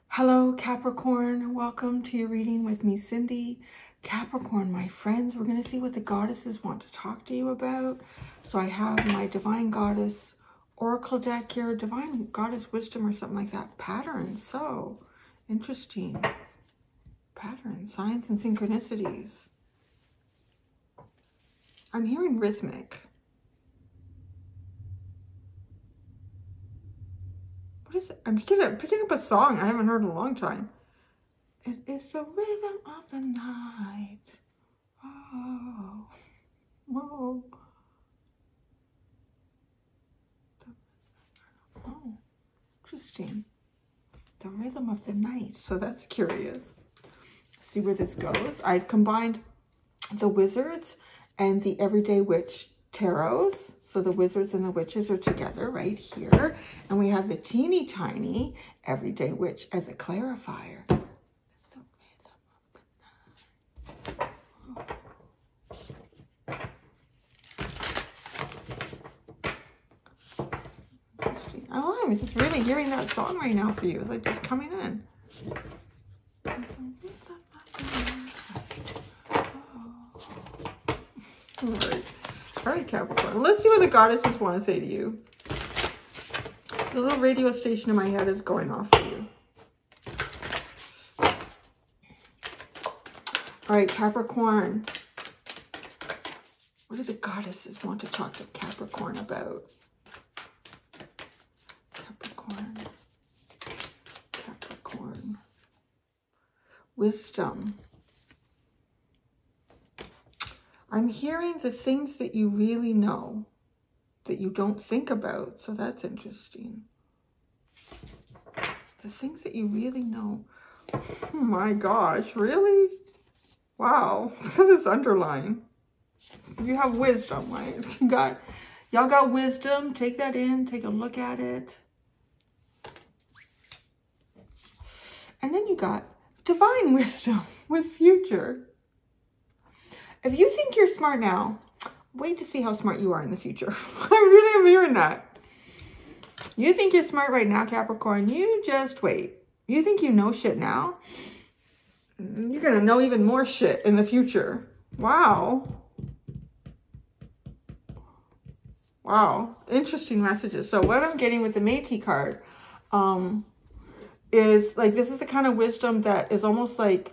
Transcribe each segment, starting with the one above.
Hello, Capricorn. Welcome to your reading with me, Cindy. Capricorn, my friends, we're going to see what the goddesses want to talk to you about. So I have my Divine Goddess Oracle deck here, Divine Goddess Wisdom or something like that. Patterns, so interesting. Patterns, signs and synchronicities. I'm hearing rhythmic. What is it? I'm picking up a song I haven't heard in a long time. It is the rhythm of the night. Oh, whoa. Oh, interesting. The rhythm of the night. So that's curious. See where this goes. I've combined the Wizards and the Everyday Witch tarots. So the Wizards and the Witches are together right here. And we have the teeny tiny Everyday Witch as a clarifier. I don't know, I'm just really hearing that song right now for you. It's like it's coming in. All right, Capricorn. Let's see what the goddesses want to say to you. The little radio station in my head is going off for you. All right, Capricorn. What do the goddesses want to talk to Capricorn about? Capricorn. Wisdom. I'm hearing the things that you really know that you don't think about. So that's interesting. The things that you really know. Oh my gosh, really? Wow, look at this underline. You have wisdom, right? Y'all got wisdom. Take that in, take a look at it. And then you got divine wisdom with future. If you think you're smart now, wait to see how smart you are in the future. I really am hearing that. You think you're smart right now, Capricorn, you just wait. You think you know shit now? You're going to know even more shit in the future. Wow. Wow. Interesting messages. So what I'm getting with the Métis card is like, this is the kind of wisdom that is almost like,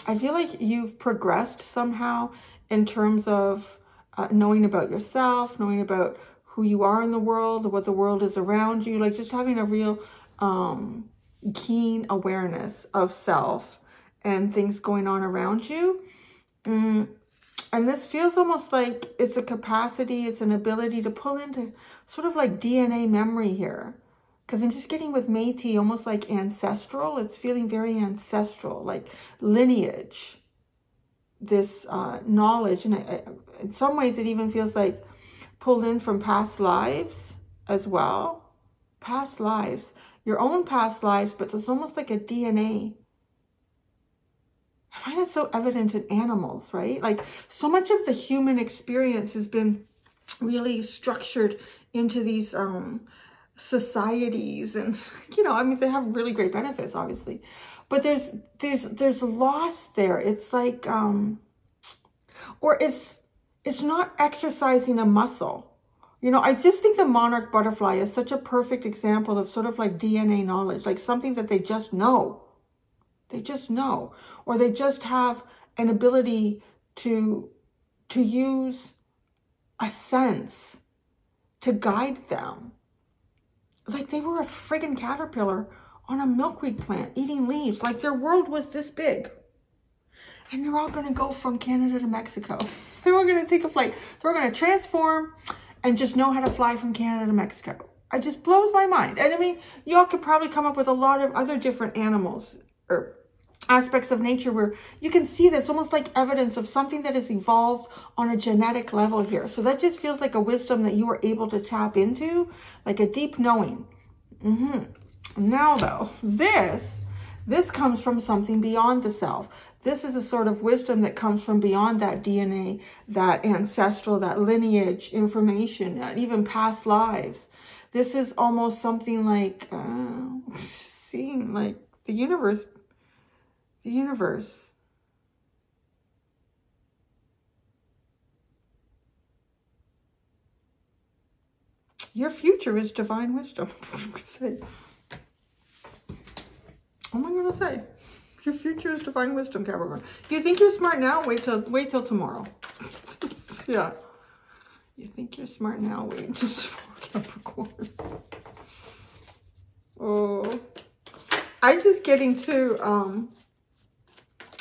I feel like you've progressed somehow in terms of knowing about yourself, knowing about who you are in the world, what the world is around you, like just having a real keen awareness of self and things going on around you. And this feels almost like it's a capacity, it's an ability to pull into sort of like DNA memory here. Because I'm just getting with Métis almost like ancestral. It's feeling very ancestral, like lineage, this knowledge. And in some ways, it even feels like pulled in from past lives as well. Past lives, your own past lives, but there's almost like a DNA. I find it so evident in animals, right? Like so much of the human experience has been really structured into these societies, and you know, I mean, they have really great benefits, obviously, but there's loss there. It's like or it's not exercising a muscle. You know, I just think the monarch butterfly is such a perfect example of sort of like DNA knowledge, like something that they just know. They just know, or they just have an ability to use a sense to guide them. Like they were a friggin' caterpillar on a milkweed plant eating leaves. Like their world was this big. And they're all going to go from Canada to Mexico. They're all going to take a flight. They're going to transform and just know how to fly from Canada to Mexico. It just blows my mind. And I mean, y'all could probably come up with a lot of other different animals or aspects of nature where you can see that's almost like evidence of something that has evolved on a genetic level here. So that just feels like a wisdom that you were able to tap into, like a deep knowing. Now though, this This comes from something beyond the self. This is a sort of wisdom that comes from beyond that DNA, that ancestral, that lineage information, even past lives. This is almost something like seeing like the universe. The universe. Your future is divine wisdom. What am I going to say? Your future is divine wisdom, Capricorn. Do you think you're smart now? Wait till tomorrow. Yeah. You think you're smart now? Wait until tomorrow, Capricorn. Oh. I'm just getting to,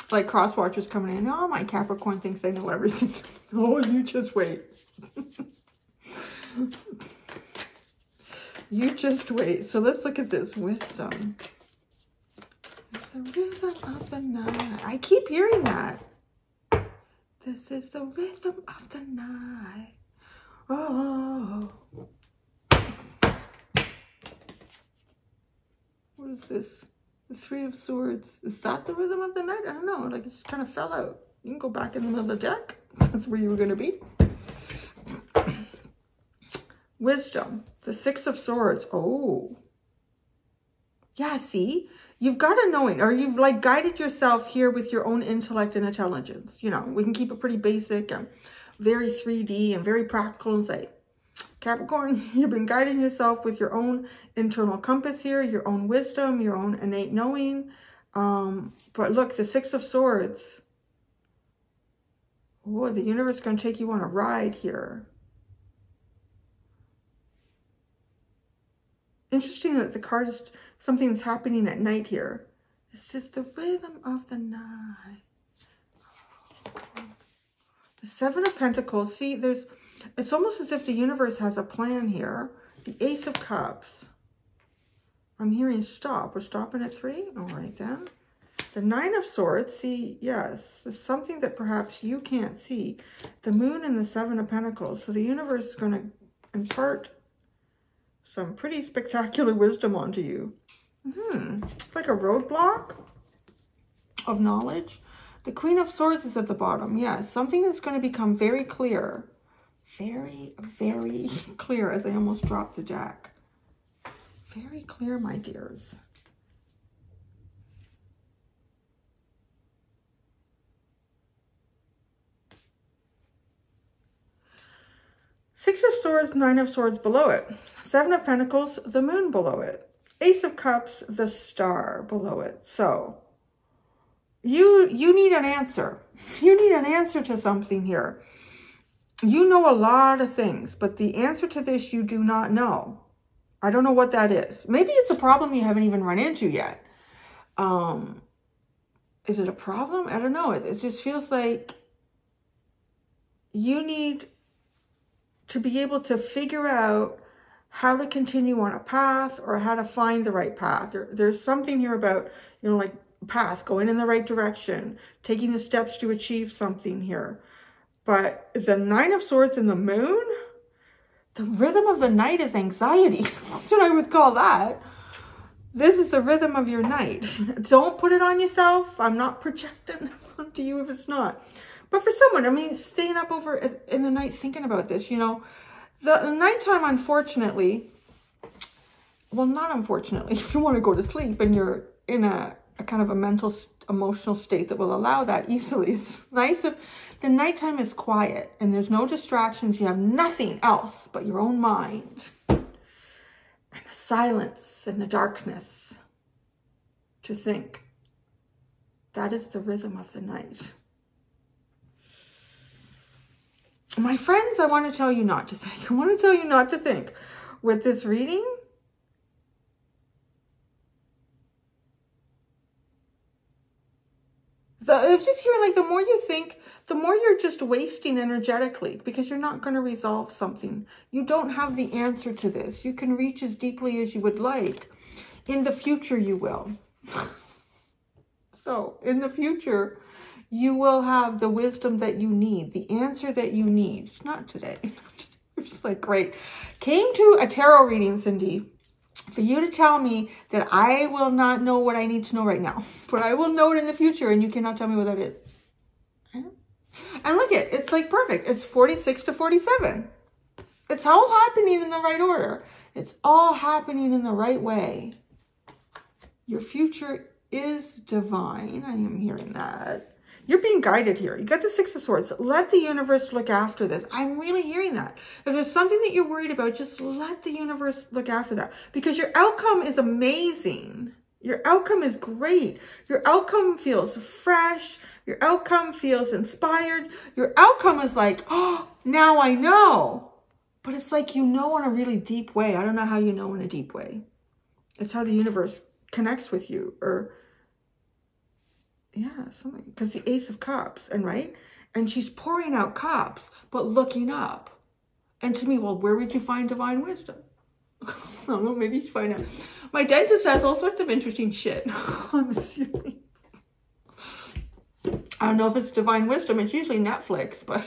like cross watchers coming in. Oh, my Capricorn thinks they know everything. Oh, you just wait. You just wait. So let's look at this wisdom. The rhythm of the night. I keep hearing that. This is the rhythm of the night. Oh. What is this? The Three of Swords. Is that the rhythm of the night? I don't know. Like it just kind of fell out. You can go back in the middle of the deck. That's where you were going to be. Wisdom. The Six of Swords. Oh. Yeah, see? You've got a knowing, or you've like guided yourself here with your own intellect and intelligence. You know, we can keep it pretty basic and very 3D and very practical and say, Capricorn, you've been guiding yourself with your own internal compass here, your own wisdom, your own innate knowing. But look, the Six of Swords. Oh, the universe is going to take you on a ride here. Interesting that the card is something's happening at night here. This is the rhythm of the night. The Seven of Pentacles. See, it's almost as if the universe has a plan here. The Ace of Cups. I'm hearing stop. We're stopping at 3. All right, then. The Nine of Swords. See, yes, it's something that perhaps you can't see. The Moon and the Seven of Pentacles. So the universe is going to impart some pretty spectacular wisdom onto you. It's like a roadblock of knowledge. The Queen of Swords is at the bottom. Yeah, something is going to become very clear. Very, very clear as I almost dropped the deck. Very clear, my dears. Six of Swords, Nine of Swords below it. Seven of Pentacles, the Moon below it. Ace of Cups, the Star below it. So, you need an answer. You need an answer to something here. You know a lot of things, but the answer to this you do not know. I don't know what that is. Maybe it's a problem you haven't even run into yet. Is it a problem? I don't know. It just feels like you need to be able to figure out how to continue on a path or how to find the right path. There's something here about, you know, like path, going in the right direction, taking the steps to achieve something here. But the Nine of Swords and the Moon, the rhythm of the night is anxiety. That's what I would call that. This is the rhythm of your night. Don't put it on yourself. I'm not projecting onto you if it's not. But for someone, I mean, staying up over in the night thinking about this, you know, the nighttime, unfortunately, well, not unfortunately, if you want to go to sleep and you're in a kind of a mental, emotional state that will allow that easily. It's nice if the nighttime is quiet and there's no distractions. You have nothing else but your own mind and the silence and the darkness to think. That is the rhythm of the night. My friends, I want to tell you not to think. I want to tell you not to think. With this reading, I'm just hearing like the more you think, the more you're just wasting energetically because you're not going to resolve something. You don't have the answer to this. You can reach as deeply as you would like. In the future, you will. So in the future, you will have the wisdom that you need, the answer that you need. It's not today. It's just like, great. Came to a tarot reading, Cindy. for you to tell me that I will not know what I need to know right now, but I will know it in the future, and you cannot tell me what that is. And look at it, it's like perfect. It's 46 to 47. It's all happening in the right order. It's all happening in the right way. Your future is divine. I am hearing that. You're being guided here. You got the Six of Swords. Let the universe look after this. I'm really hearing that. If there's something that you're worried about, just let the universe look after that. Because your outcome is amazing. Your outcome is great. Your outcome feels fresh. Your outcome feels inspired. Your outcome is like, oh, now I know. But it's like you know in a really deep way. I don't know how you know in a deep way. It's how the universe connects with you, or yeah, something. Because the Ace of Cups, and right? And she's pouring out cups, but looking up. And to me, well, where would you find divine wisdom? I don't know, maybe you find out. My dentist has all sorts of interesting shit on the ceiling. I don't know if it's divine wisdom. It's usually Netflix, but...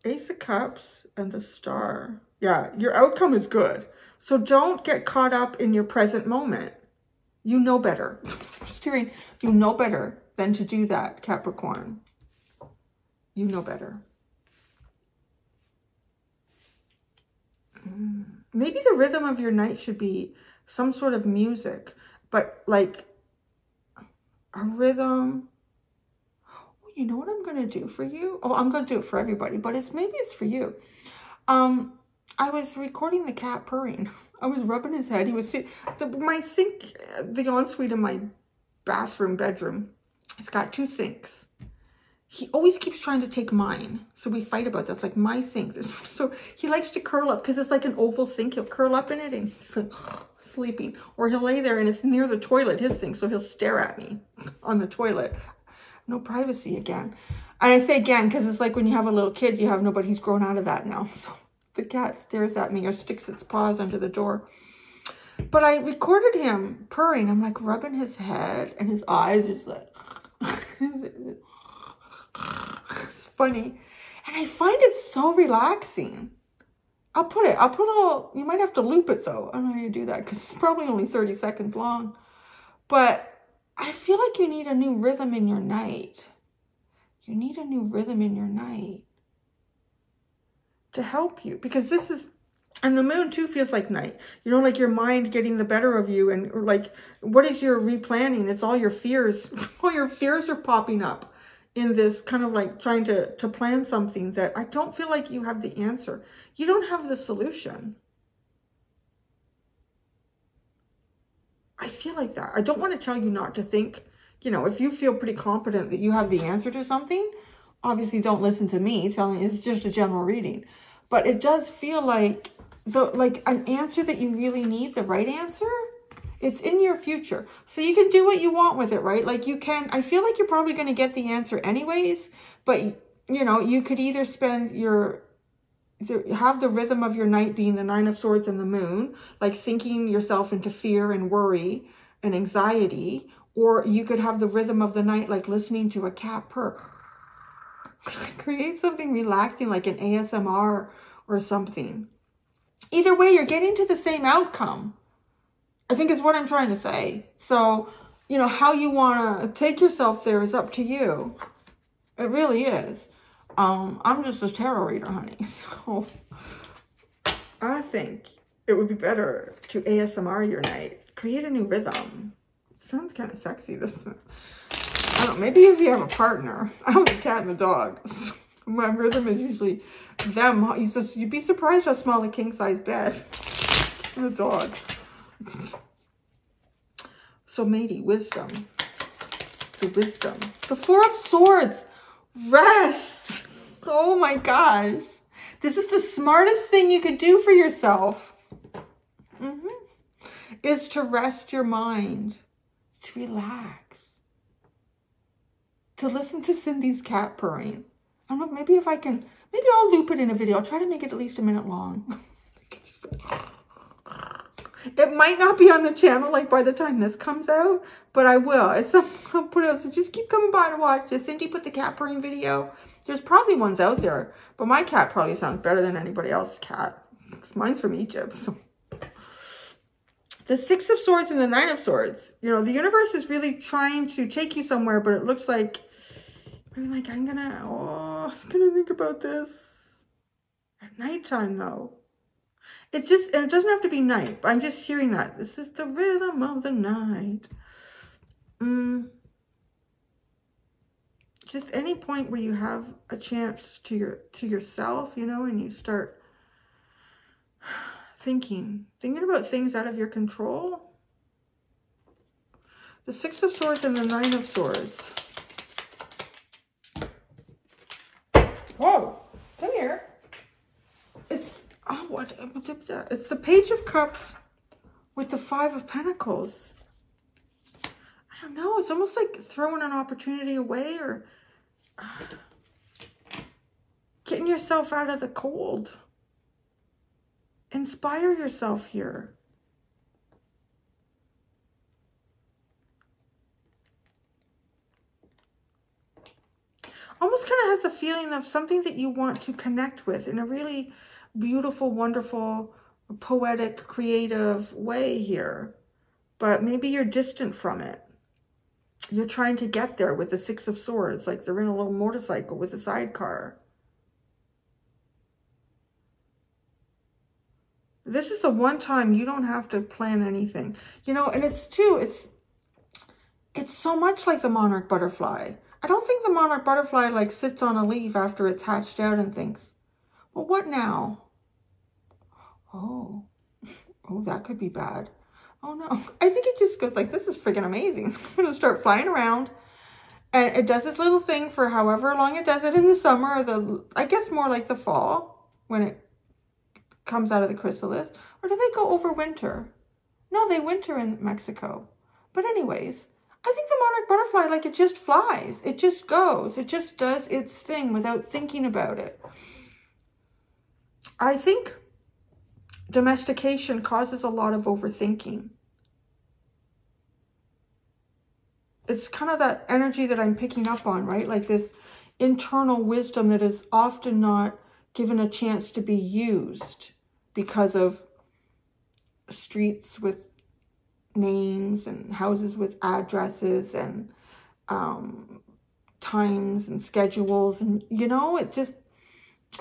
Ace of Cups and the Star. Yeah, your outcome is good. So don't get caught up in your present moment. You know better. Just hearing, you know better than to do that, Capricorn. You know better. Maybe the rhythm of your night should be some sort of music, but like a rhythm. Oh, you know what I'm going to do for you? Oh, I'm going to do it for everybody, but maybe it's for you. I was recording the cat purring. I was rubbing his head. He was sitting, my sink, the ensuite in my bedroom. It's got 2 sinks. He always keeps trying to take mine. So we fight about this, like my sink. So he likes to curl up because it's like an oval sink. He'll curl up in it and he's like sleeping. Or he'll lay there and it's near the toilet, his sink. So he'll stare at me on the toilet. No privacy again. And I say again because it's like when you have a little kid, you have nobody. He's grown out of that now. So the cat stares at me or sticks its paws under the door. But I recorded him purring. I'm like rubbing his head and his eyes is like... It's funny. And I find it so relaxing. I'll put a little, you might have to loop it though. I don't know how you do that because it's probably only 30 seconds long. But I feel like you need a new rhythm in your night. You need a new rhythm in your night to help you, because this is, and the moon too feels like night. You know, like your mind getting the better of you, and like, what is your replanning? It's all your fears. All your fears are popping up in this kind of like trying to plan something that I don't feel like you have the answer. You don't have the solution. I feel like that. I don't want to tell you not to think, you know, if you feel pretty confident that you have the answer to something, obviously don't listen to me telling you, it's just a general reading. But it does feel like an answer that you really need, the right answer, it's in your future. So you can do what you want with it, right? Like you can, I feel like you're probably going to get the answer anyways, but you know, you could either spend have the rhythm of your night being the 9 of Swords and the moon, like thinking yourself into fear and worry and anxiety, or you could have the rhythm of the night, like listening to a cat purr. Create something relaxing like an ASMR or something. Either way, you're getting to the same outcome, I think is what I'm trying to say. So, you know, how you want to take yourself there is up to you. It really is. I'm just a tarot reader, honey. So I think it would be better to ASMR your night. Create a new rhythm. It sounds kind of sexy, doesn't it? I don't know, maybe if you have a partner. I have a cat and a dog. So my rhythm is usually them. You'd be surprised how small a king-size bed and a dog. So matey, wisdom. The wisdom. The 4 of Swords. Rest. Oh my gosh. This is the smartest thing you could do for yourself. Is to rest your mind. To relax. To listen to Cindy's cat purring. I don't know, maybe if I can, maybe I'll loop it in a video. I'll try to make it at least a minute long. It might not be on the channel like by the time this comes out, but I will. I'll put it out, so just keep coming by to watch. Did Cindy put the cat purring video? There's probably ones out there, but my cat probably sounds better than anybody else's cat. Mine's from Egypt. So. The Six of Swords and the Nine of Swords. You know, the universe is really trying to take you somewhere, but it looks like, I'm gonna think about this. At nighttime, though. It's just, and it doesn't have to be night, but I'm just hearing that. This is the rhythm of the night. Just any point where you have a chance to yourself, you know, and you start thinking about things out of your control. The Six of Swords and the Nine of Swords. Whoa, come here. It's, oh, what? It's the Page of Cups with the Five of Pentacles. I don't know. It's almost like throwing an opportunity away, or getting yourself out of the cold. Inspire yourself here. Almost kind of has a feeling of something that you want to connect with in a really beautiful, wonderful, poetic, creative way here. But maybe you're distant from it. You're trying to get there with the Six of Swords, like they're in a little motorcycle with a sidecar. This is the one time you don't have to plan anything. You know, and it's too, it's so much like the monarch butterfly. I don't think the monarch butterfly like sits on a leaf after it's hatched out and thinks, well, what now? Oh, that could be bad. Oh no, I think it just goes like, this is freaking amazing. I'm going to start flying around. And it does its little thing for however long it does it in the summer, or I guess more like the fall when it comes out of the chrysalis. Or do they go over winter? No, they winter in Mexico. But anyways, I think the monarch butterfly, like, it just flies. It just goes. It just does its thing without thinking about it. I think domestication causes a lot of overthinking. It's kind of that energy that I'm picking up on, right? Like this internal wisdom that is often not given a chance to be used because of streets with names and houses with addresses and times and schedules. And, you know, it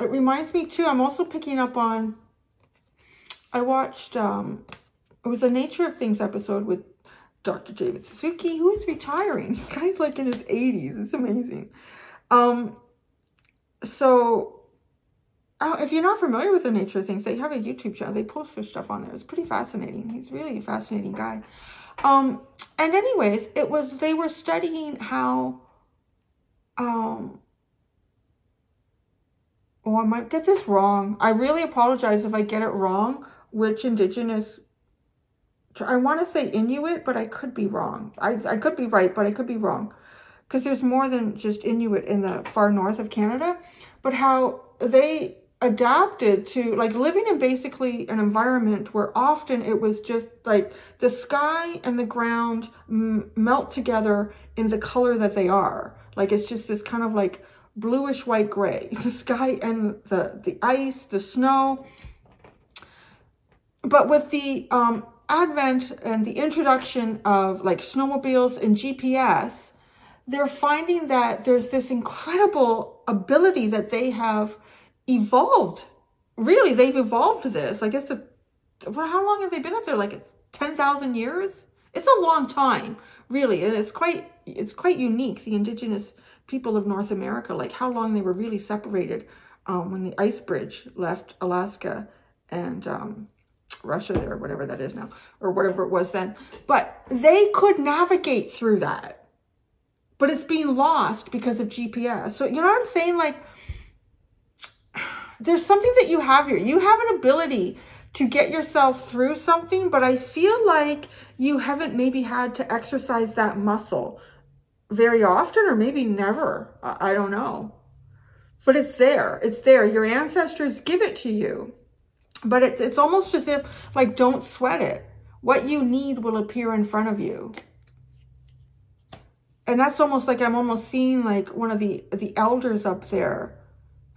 reminds me too, I'm also picking up on, I watched, it was a Nature of Things episode with Dr. David Suzuki, who is retiring. This guy's like in his 80s. It's amazing. So if you're not familiar with the Nature of Things, they have a YouTube channel. They post their stuff on there. It's pretty fascinating. He's really a fascinating guy. And anyways, they were studying how, oh, I might get this wrong. I really apologize if I get it wrong, which indigenous, I want to say Inuit, but I could be wrong. I could be right, but I could be wrong. Because there's more than just Inuit in the far north of Canada. But how they adapted to like living in basically an environment where often it was just like the sky and the ground melt together in the color that they are. Like it's just this kind of like bluish white gray. The sky and the ice, the snow. But with the advent and the introduction of like snowmobiles and GPS, they're finding that there's this incredible ability that they have evolved. Really, they've evolved this. I guess how long have they been up there? Like 10,000 years? It's a long time, really. And it's quite unique, the indigenous people of North America, like how long they were really separated when the ice bridge left Alaska and Russia there, whatever that is now, or whatever it was then. But they could navigate through that. But it's being lost because of GPS. So, you know what I'm saying? Like, there's something that you have here. You have an ability to get yourself through something, but I feel like you haven't maybe had to exercise that muscle very often, or maybe never. I don't know. But it's there. It's there. Your ancestors give it to you. But it's almost as if, like, don't sweat it. What you need will appear in front of you. And that's almost like I'm almost seeing like one of the elders up there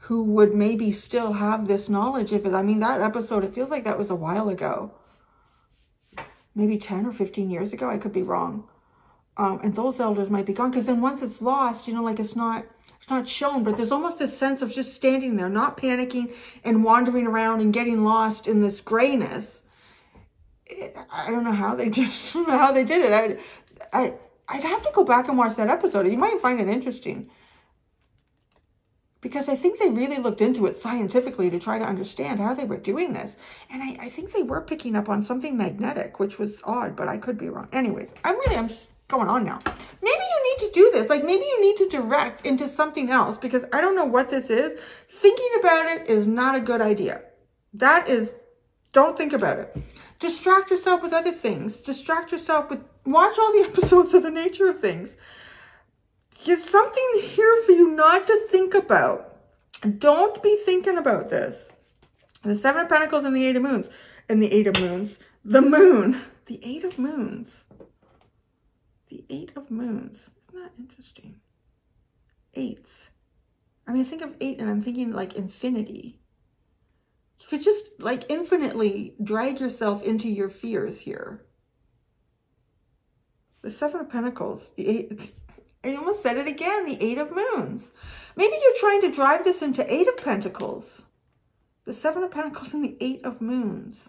who would maybe still have this knowledge. If it, I mean, that episode, it feels like that was a while ago. Maybe 10 or 15 years ago. I could be wrong. And those elders might be gone. Because then once it's lost, you know, like it's not shown. But there's almost this sense of just standing there, not panicking and wandering around and getting lost in this grayness. I don't know how they just how they did it. I'd have to go back and watch that episode. You might find it interesting. Because I think they really looked into it scientifically to try to understand how they were doing this. And I think they were picking up on something magnetic, which was odd, but I could be wrong. Anyways, I'm just going on now. Maybe you need to do this. Like, maybe you need to direct into something else, because I don't know what this is. Thinking about it is not a good idea. That is, don't think about it. Distract yourself with other things. Distract yourself with, watch all the episodes of The Nature of Things. There's something here for you not to think about. Don't be thinking about this. The Seven of Pentacles and the Eight of Moons. And the Eight of Moons. The Moon. The Eight of Moons. The Eight of Moons. Isn't that interesting? Eights. I mean, I think of 8 and I'm thinking like infinity. You could just like infinitely drag yourself into your fears here. The Seven of Pentacles. The 8... I almost said it again, the Eight of Moons. Maybe you're trying to drive this into Eight of Pentacles. The Seven of Pentacles and the Eight of Moons.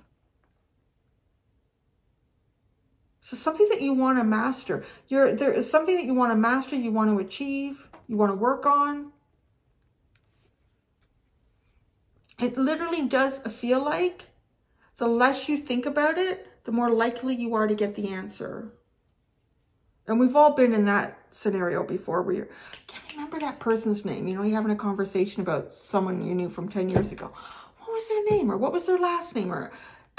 So something that you want to master. There is something that you want to master, you want to achieve, you want to work on. It literally does feel like the less you think about it, the more likely you are to get the answer. And we've all been in that scenario before where I can't remember that person's name. You know, you're having a conversation about someone you knew from 10 years ago. What was their name? Or what was their last name?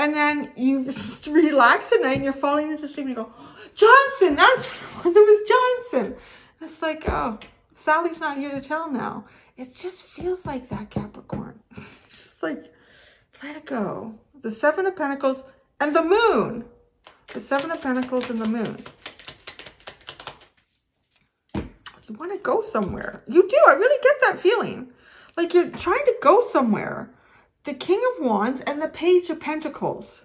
And then you just relax at night and you're falling into sleep and you go, Johnson, that's what it was, Johnson. And it's like, oh, Sally's not here to tell now. It just feels like that, Capricorn. Just like, let it go. The Seven of Pentacles and the Moon. The Seven of Pentacles and the Moon. You want to go somewhere. You do. I really get that feeling. Like you're trying to go somewhere. The King of Wands and the Page of Pentacles.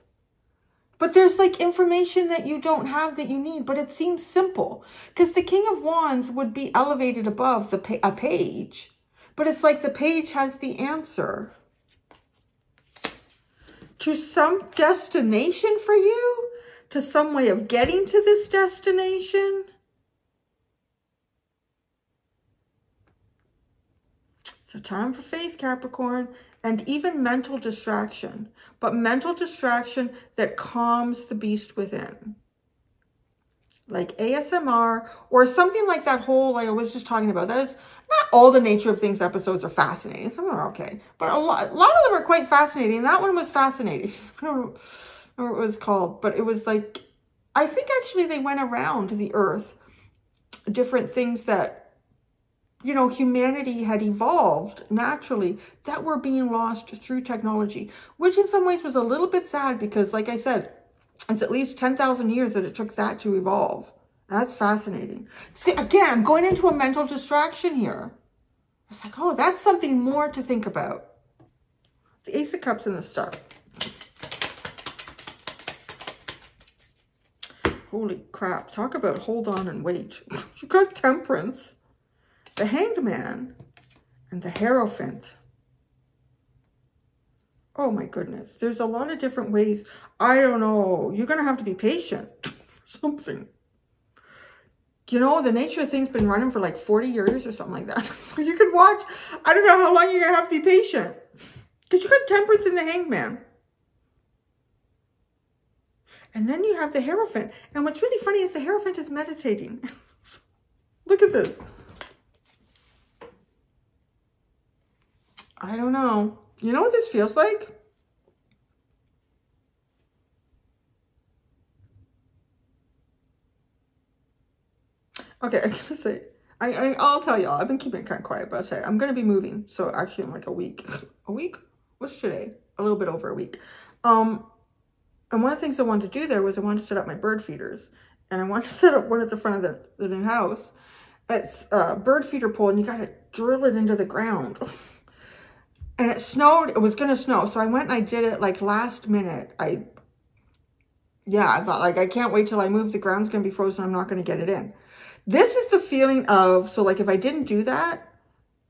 But there's like information that you don't have that you need. But it seems simple. Because the King of Wands would be elevated above a page. But it's like the page has the answer. To some destination for you. To some way of getting to this destination. So time for faith, Capricorn, and even mental distraction, but mental distraction that calms the beast within. Like ASMR or something like that whole, like I was just talking about. That is not all the Nature of Things episodes are fascinating. Some are okay, but a lot of them are quite fascinating. That one was fascinating. I don't remember what it was called, but it was like, I think actually they went around the earth, different things that, you know, humanity had evolved naturally that were being lost through technology, which in some ways was a little bit sad because, like I said, it's at least 10,000 years that it took that to evolve. That's fascinating. See, again, I'm going into a mental distraction here. It's like, oh, that's something more to think about. The Ace of Cups and the Star. Holy crap. Talk about hold on and wait. You got Temperance. The Hanged Man and the Hierophant. Oh my goodness. There's a lot of different ways. I don't know. You're going to have to be patient for something. You know, the Nature of Things been running for like 40 years or something like that. So you could watch. I don't know how long you're going to have to be patient. Because you got Temperance and the Hanged Man. And then you have the Hierophant. And what's really funny is the Hierophant is meditating. Look at this. I don't know. You know what this feels like? Okay, I gotta say, I'll tell y'all. I've been keeping it kind of quiet, but I'll tell you, I'm gonna be moving. So actually, in like a week. A week? What's today? A little bit over a week. And one of the things I wanted to do there was I wanted to set up my bird feeders, and I wanted to set up one at the front of the new house. It's a bird feeder pole, and you gotta drill it into the ground. And it snowed. It was going to snow. So I went and I did it like last minute. Yeah, I thought like, I can't wait till I move. The ground's going to be frozen. I'm not going to get it in. This is the feeling of, so like if I didn't do that,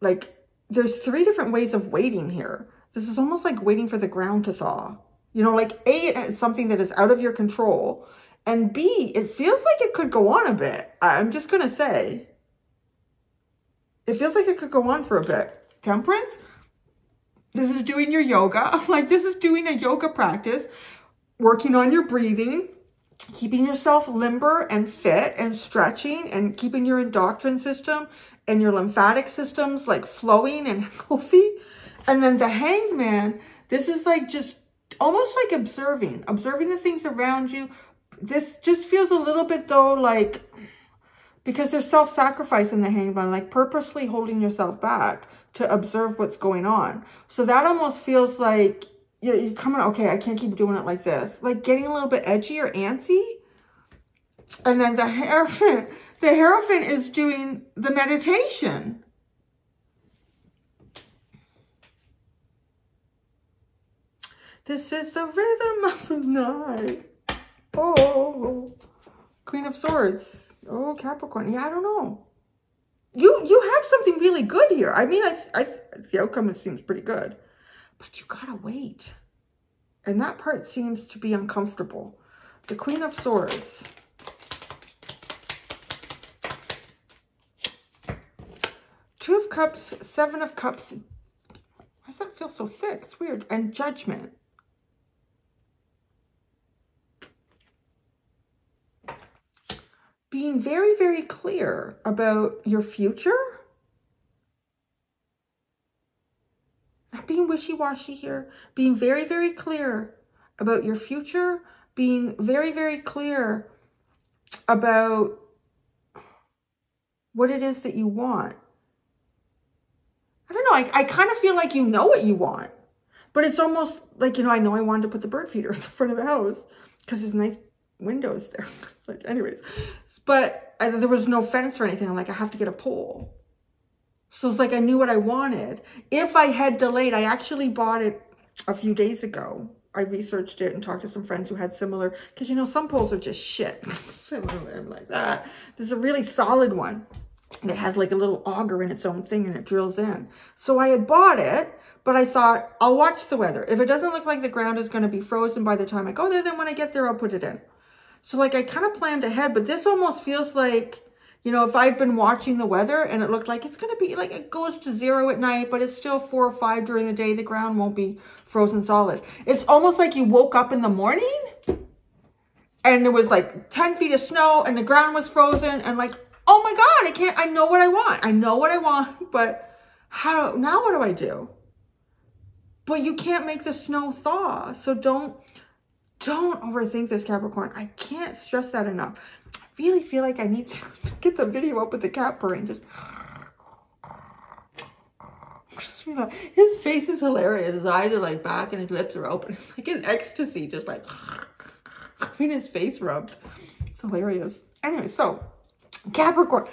like there's 3 different ways of waiting here. This is almost like waiting for the ground to thaw. You know, like A, it's something that is out of your control. And B, it feels like it could go on a bit. I'm just going to say, it feels like it could go on for a bit. Temperance, this is doing your yoga. Like this is doing a yoga practice, working on your breathing, keeping yourself limber and fit and stretching and keeping your endocrine system and your lymphatic systems like flowing and healthy. And then the Hanged Man, this is like just almost like observing the things around you. This just feels a little bit though, like, because there's self-sacrifice in the Hanged Man, like purposely holding yourself back to observe what's going on. So that almost feels like you're coming, okay, I can't keep doing it like this. Like getting a little bit edgy or antsy. And then the Hierophant is doing the meditation. This is the rhythm of the night. Oh, Queen of Swords. Oh, Capricorn. Yeah, I don't know. You have something really good here. I mean, the outcome seems pretty good. But you gotta wait. And that part seems to be uncomfortable. The Queen of Swords. Two of Cups, Seven of Cups. Why does that feel so thick? It's weird. And Judgment. Being very, very clear about your future. Not being wishy-washy here. Being very, very clear about your future. Being very, very clear about what it is that you want. I don't know. I kind of feel like you know what you want. But it's almost like, you know, I know I wanted to put the bird feeder in the front of the house because there's nice windows there. Like, anyways. But there was no fence or anything. I'm like, I have to get a pole. So it's like I knew what I wanted. If I had delayed, I actually bought it a few days ago. I researched it and talked to some friends who had similar, because you know, some poles are just shit. I'm like that. There's a really solid one that has like a little auger in its own thing and it drills in. So I had bought it, but I thought, I'll watch the weather. If it doesn't look like the ground is going to be frozen by the time I go there, then when I get there, I'll put it in. So like I kind of planned ahead, but this almost feels like, you know, if I'd been watching the weather and it looked like it's going to be like, it goes to 0 at night, but it's still 4 or 5 during the day, the ground won't be frozen solid. It's almost like you woke up in the morning and there was like 10 feet of snow and the ground was frozen and like, oh my God, I know what I want. I know what I want, but now what do I do? But you can't make the snow thaw. So don't overthink this, Capricorn. I can't stress that enough. I really feel like I need to get the video up with the cat purring. Just you know, his face is hilarious. His eyes are like back and his lips are open. Like in ecstasy, just like having his face rubbed. It's hilarious. Anyway, so Capricorn.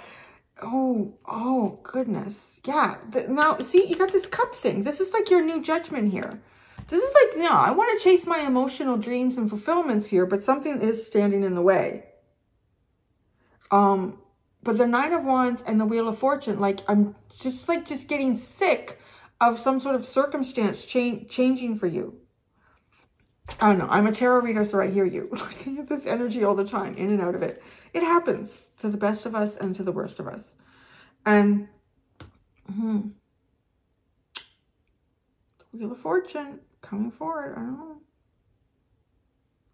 Oh goodness. Yeah. Now, see, you got this cup thing. This is like your new judgment here. This is like, no, I want to chase my emotional dreams and fulfillments here, but something is standing in the way. But the Nine of Wands and the Wheel of Fortune, like, I'm just getting sick of some sort of circumstance changing for you. I don't know. I'm a tarot reader, so I hear you. I get this energy all the time, in and out of it. It happens to the best of us and to the worst of us. And the Wheel of Fortune coming forward. I don't know.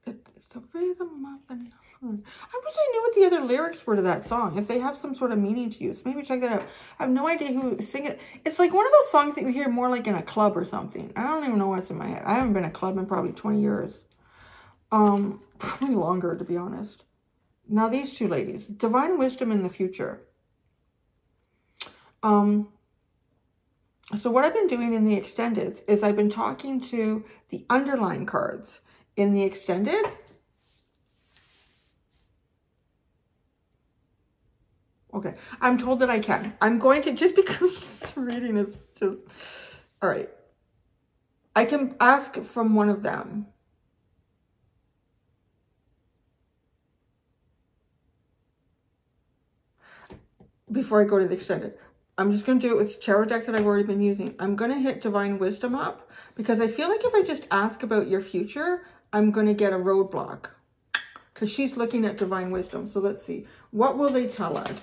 It's the rhythm of the night. I wish I knew what the other lyrics were to that song. If they have some sort of meaning to you. So maybe check that out. I have no idea who sing it. It's like one of those songs that you hear more like in a club or something. I don't even know what's in my head. I haven't been in a club in probably 20 years. Probably longer, to be honest. Now these two ladies. Divine Wisdom in the Future. So what I've been doing in the extended is I've been talking to the underlying cards in the extended. Okay, I'm told that I can. I'm going to, just because the reading is just, all right. I can ask from one of them. Before I go to the extended. I'm just going to do it with tarot deck that I've already been using. I'm going to hit Divine Wisdom up because I feel like if I just ask about your future, I'm going to get a roadblock because she's looking at Divine Wisdom. So let's see. What will they tell us?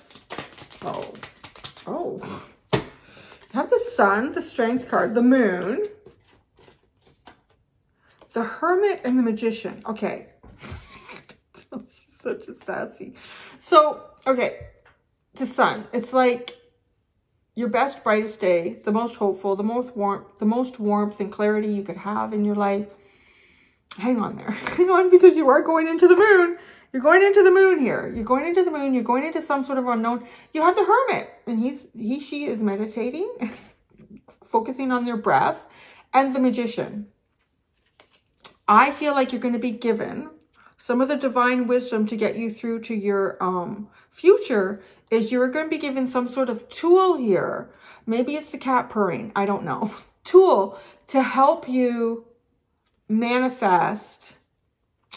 Oh. You have the Sun, the Strength card, the Moon, the Hermit, and the Magician. Okay. She's such a sassy. So, okay. The Sun. It's like your best, brightest day, the most hopeful, the most warmth and clarity you could have in your life. Hang on there. Hang on, because you are going into the moon. You're going into the moon here. You're going into the moon. You're going into some sort of unknown. You have the Hermit, and she is meditating, focusing on their breath, and the Magician. I feel like you're going to be given some of the divine wisdom to get you through to your future. Is you're going to be given some sort of tool here. Maybe it's the cat purring. I don't know. Tool to help you manifest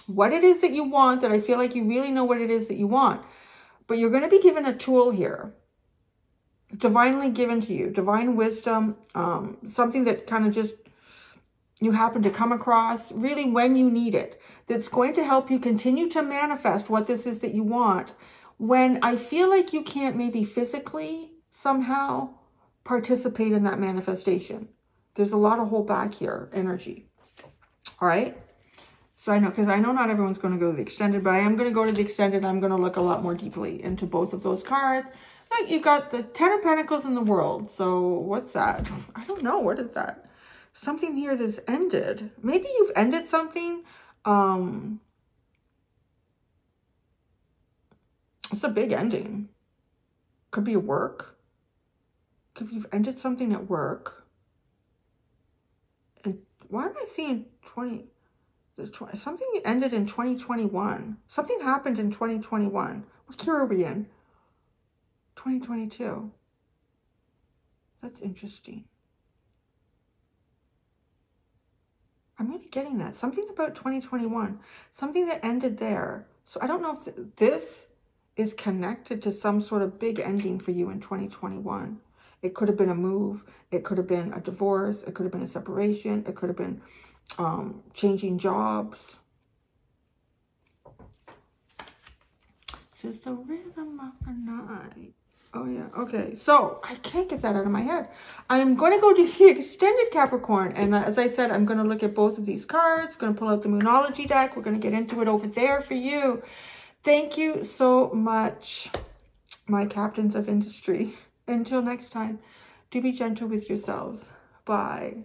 what it is that you want, that I feel like you really know what it is that you want. But you're going to be given a tool here. Divinely given to you. Divine wisdom. Something that kind of just you happen to come across really when you need it. That's going to help you continue to manifest what this is that you want. When I feel like you can't maybe physically somehow participate in that manifestation. There's a lot of hold back here, energy. All right. So I know, because I know not everyone's going to go to the extended, but I am going to go to the extended. I'm going to look a lot more deeply into both of those cards. Like you got the 10 of Pentacles in the World. So what's that? I don't know. What is that? Something here that's ended. Maybe you've ended something. It's a big ending. Could be a work. Could you've ended something at work. And why am I seeing 20? Something ended in 2021. Something happened in 2021. What year are we in? 2022. That's interesting. I'm really getting that. Something about 2021. Something that ended there. So I don't know if this is connected to some sort of big ending for you in 2021. It could have been a move. It could have been a divorce. It could have been a separation. It could have been changing jobs. This is the rhythm of the night. Oh yeah, okay. So I can't get that out of my head. I'm going to go to the extended Capricorn, and as I said, I'm going to look at both of these cards. Going to pull out the Moonology deck. We're going to get into it over there for you. Thank you so much, my captains of industry. Until next time, do be gentle with yourselves. Bye.